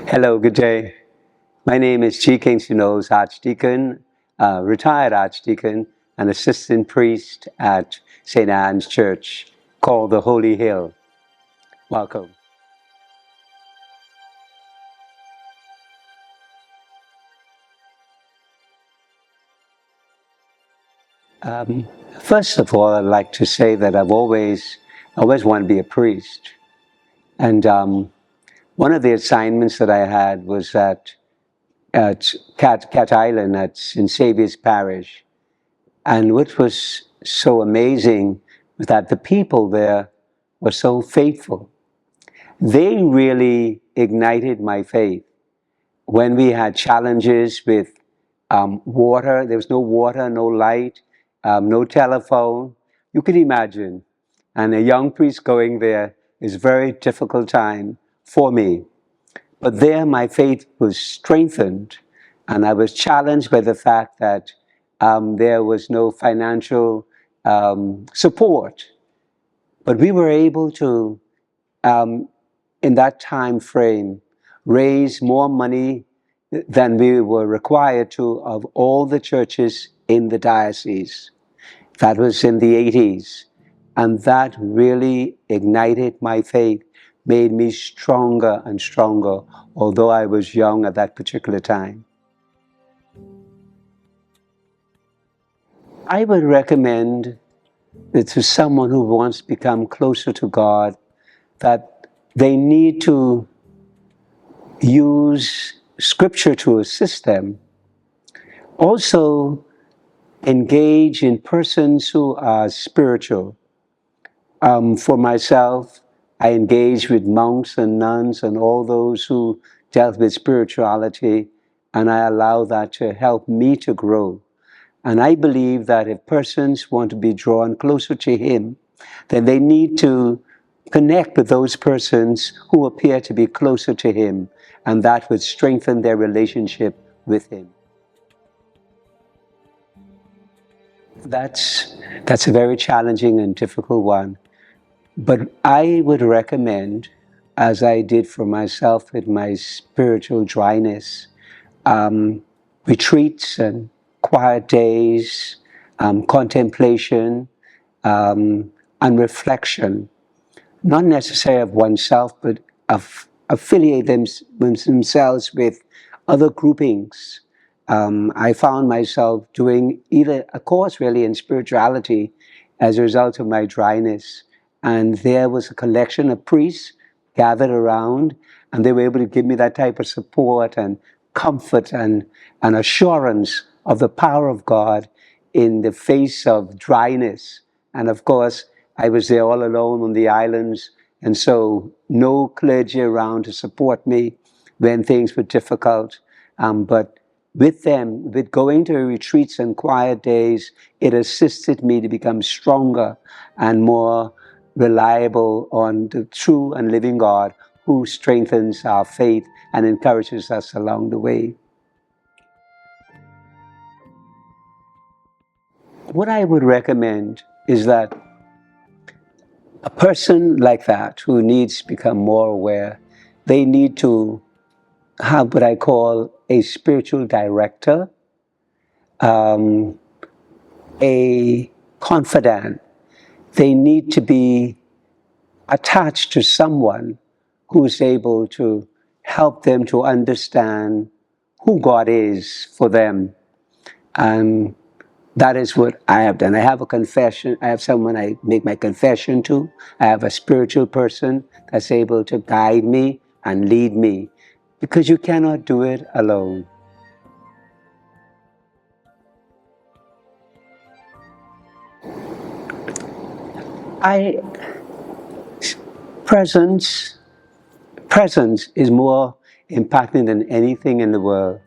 Hello, good day. My name is G. Kingston Knowles, Archdeacon, retired Archdeacon, and assistant priest at St. Anne's Church, called the Holy Hill. Welcome. Um, First of all, I'd like to say that I've always wanted to be a priest. And one of the assignments that I had was at Cat Island at St. Saviour's Parish. And what was so amazing was that the people there were so faithful. They really ignited my faith. When we had challenges with water, there was no water, no light, no telephone. You can imagine. And a young priest going there is a very difficult time for me. But there my faith was strengthened, and I was challenged by the fact that there was no financial support. But we were able to, in that time frame, raise more money than we were required to of all the churches in the diocese. That was in the 80s. And that really ignited my faith, made me stronger and stronger, although I was young at that particular time. I would recommend that to someone who wants to become closer to God, that they need to use Scripture to assist them. Also, engage in persons who are spiritual. For myself, I engaged with monks and nuns and all those who dealt with spirituality, and I allow that to help me to grow. And I believe that if persons want to be drawn closer to Him, then they need to connect with those persons who appear to be closer to Him, and that would strengthen their relationship with Him. That's a very challenging and difficult one. But I would recommend, as I did for myself with my spiritual dryness, retreats and quiet days, contemplation, and reflection, not necessarily of oneself, but affiliate themselves with other groupings. I found myself doing either a course really in spirituality as a result of my dryness. And there was a collection of priests gathered around, and they were able to give me that type of support and comfort and assurance of the power of God in the face of dryness. And of course, I was there all alone on the islands, and so no clergy around to support me when things were difficult. But with them, with going to retreats and quiet days, it assisted me to become stronger and more reliable on the true and living God who strengthens our faith and encourages us along the way. What I would recommend is that a person like that who needs to become more aware, they need to have what I call a spiritual director, a confidant. They need to be attached to someone who is able to help them to understand who God is for them. And that is what I have done. I have a confession. I have someone I make my confession to. I have a spiritual person that's able to guide me and lead me, because you cannot do it alone. Presence is more impacting than anything in the world.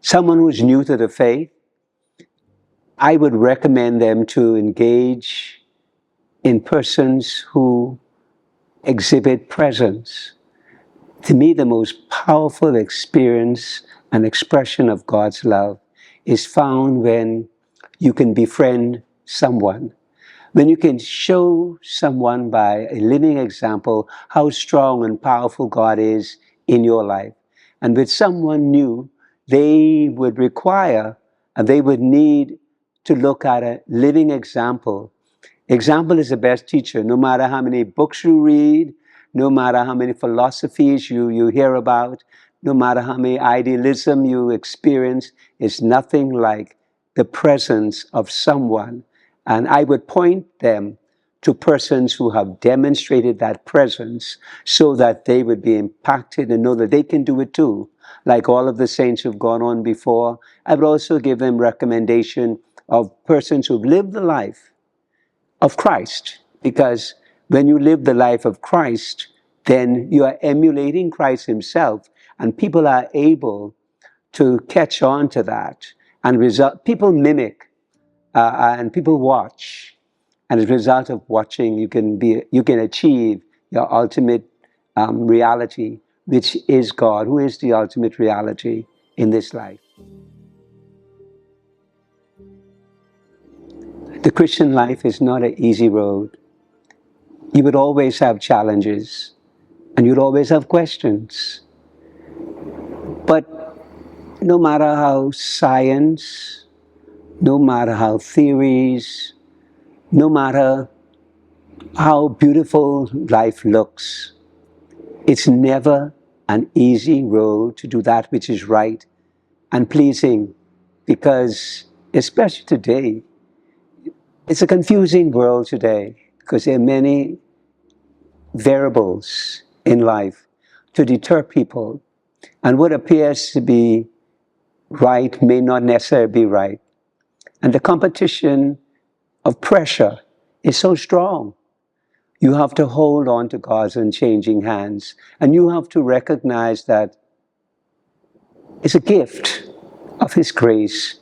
Someone who's new to the faith, I would recommend them to engage in persons who exhibit presence. To me, the most powerful experience and expression of God's love is found when you can befriend someone. When you can show someone by a living example how strong and powerful God is in your life. And with someone new, they would require and they would need to look at a living example. Example is the best teacher. No matter how many books you read, no matter how many philosophies you hear about, no matter how many idealism you experience, it's nothing like the presence of someone. And I would point them to persons who have demonstrated that presence so that they would be impacted and know that they can do it too. Like all of the saints who've gone on before, I would also give them recommendation of persons who've lived the life of Christ, because when you live the life of Christ, then you are emulating Christ himself, and people are able to catch on to that, and people mimic, and people watch, and as a result of watching, you can achieve your ultimate reality, which is God, who is the ultimate reality in this life. The Christian life is not an easy road. You would always have challenges, and you'd always have questions. But no matter how science, no matter how theories, no matter how beautiful life looks, it's never an easy road to do that which is right and pleasing, because especially today, it's a confusing world today, because there are many variables in life to deter people, and what appears to be right may not necessarily be right. And the competition of pressure is so strong. You have to hold on to God's unchanging hands, and you have to recognize that it's a gift of His grace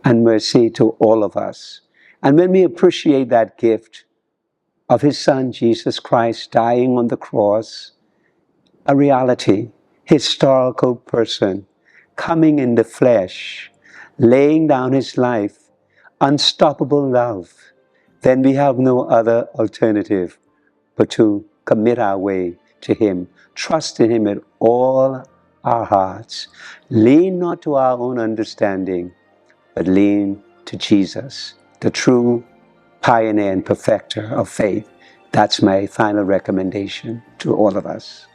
and mercy to all of us. And when we appreciate that gift of His Son, Jesus Christ, dying on the cross, a reality, historical person, coming in the flesh, laying down His life, unstoppable love, then we have no other alternative but to commit our way to Him, trust in Him with all our hearts, lean not to our own understanding, but lean to Jesus, the true pioneer and perfecter of faith. That's my final recommendation to all of us.